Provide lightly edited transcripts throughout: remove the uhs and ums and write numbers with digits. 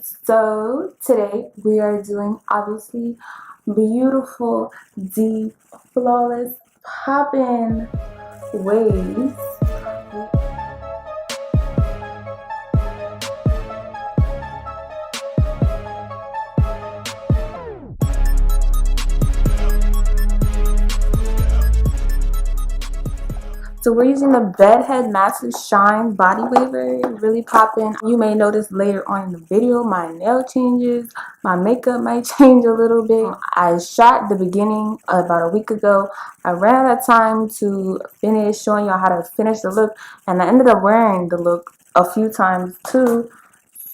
So today we are doing obviously beautiful, deep, flawless, poppin' waves. So we're using the Bedhead Massive Shine Body Waver, really popping. You may notice later on in the video my nail changes, my makeup might change a little bit. I shot the beginning about a week ago. I ran out of time to finish showing y'all how to finish the look, and I ended up wearing the look a few times too.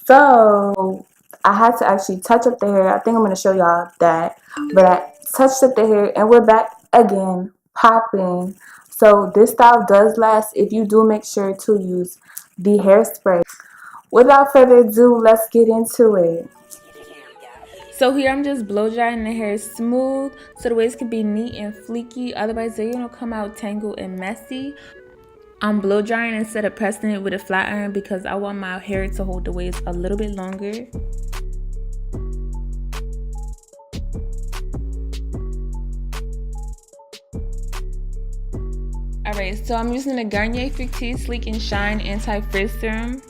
So I had to actually touch up the hair. I think I'm going to show y'all that. But I touched up the hair and we're back again, popping. So this style does last if you do make sure to use the hairspray. Without further ado, let's get into it. So here I'm just blow drying the hair smooth so the waves can be neat and fleeky. Otherwise they're going to come out tangled and messy. I'm blow drying instead of pressing it with a flat iron because I want my hair to hold the waves a little bit longer. Alright, so I'm using the Garnier Fructis Sleek and Shine Anti-Frizz Serum.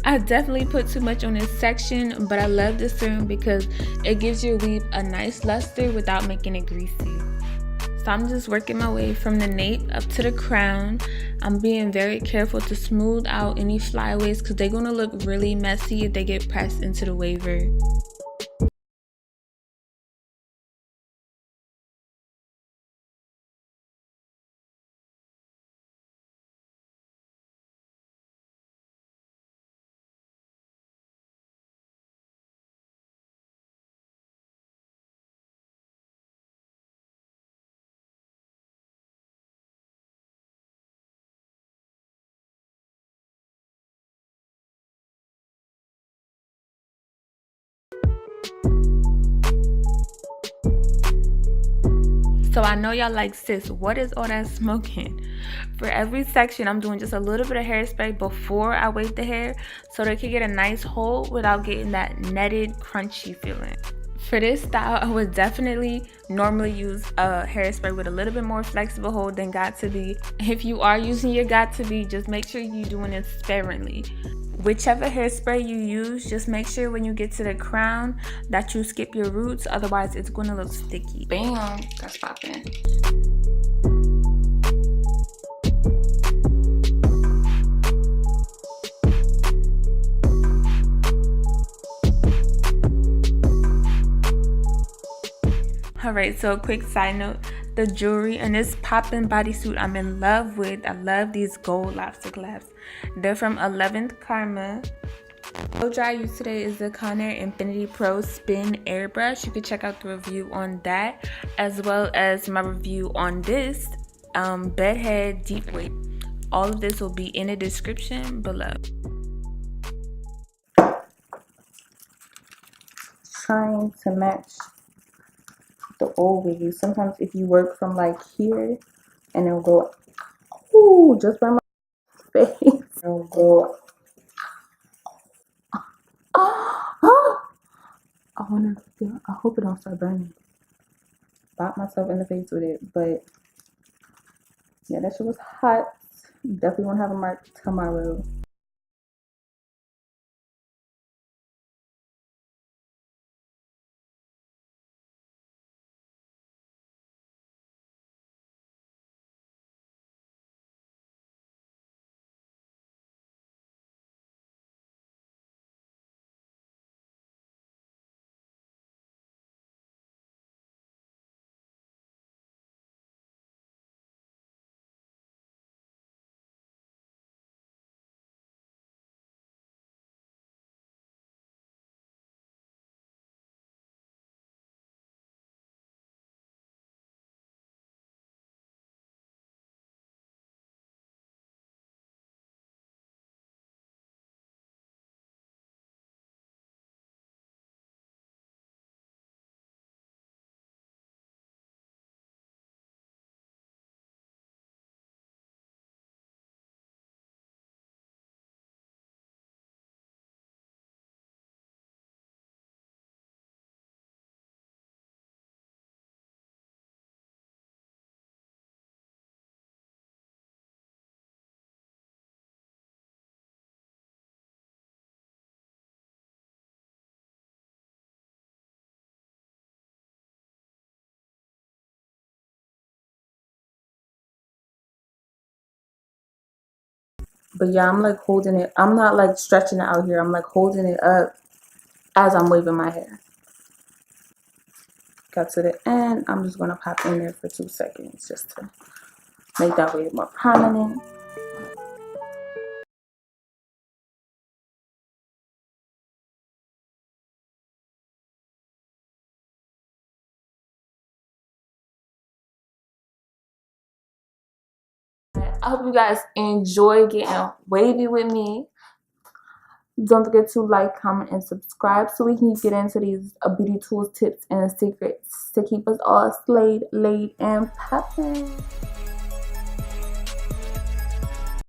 I definitely put too much on this section, but I love this serum because it gives your weave a nice luster without making it greasy. So I'm just working my way from the nape up to the crown. I'm being very careful to smooth out any flyaways because they're going to look really messy if they get pressed into the waver. So I know y'all like, sis, what is all that smoking? For every section, I'm doing just a little bit of hairspray before I wave the hair so they can get a nice hold without getting that netted, crunchy feeling. For this style, I would definitely normally use a hairspray with a little bit more flexible hold than Got To Be. If you are using your Got To Be, just make sure you're doing it sparingly. Whichever hairspray you use, just make sure when you get to the crown that you skip your roots, otherwise it's going to look sticky. Bam, that's popping. Alright, so a quick side note, the jewelry in this poppin' bodysuit I'm in love with. I love these gold lobster clasps. They're from 11th Karma. Blow dry I use today is the Conair Infinity Pro Spin Airbrush. You can check out the review on that, as well as my review on this Bedhead Deep Wave. All of this will be in the description below. Trying to match the old wig. Sometimes if you work from like here and it'll go, ooh, just by my face, it'll go. I wanna feel, I hope it don't start burning. Bop myself in the face with it, but yeah, that shit was hot. Definitely won't have a mark tomorrow. But yeah, I'm like holding it. I'm not like stretching it out here. I'm like holding it up as I'm waving my hair. Got to the end. I'm just gonna pop in there for 2 seconds just to make that wave more prominent. I hope you guys enjoy getting wavy with me. Don't forget to like, comment, and subscribe so we can get into these beauty tools, tips, and secrets to keep us all slayed, laid, and popping.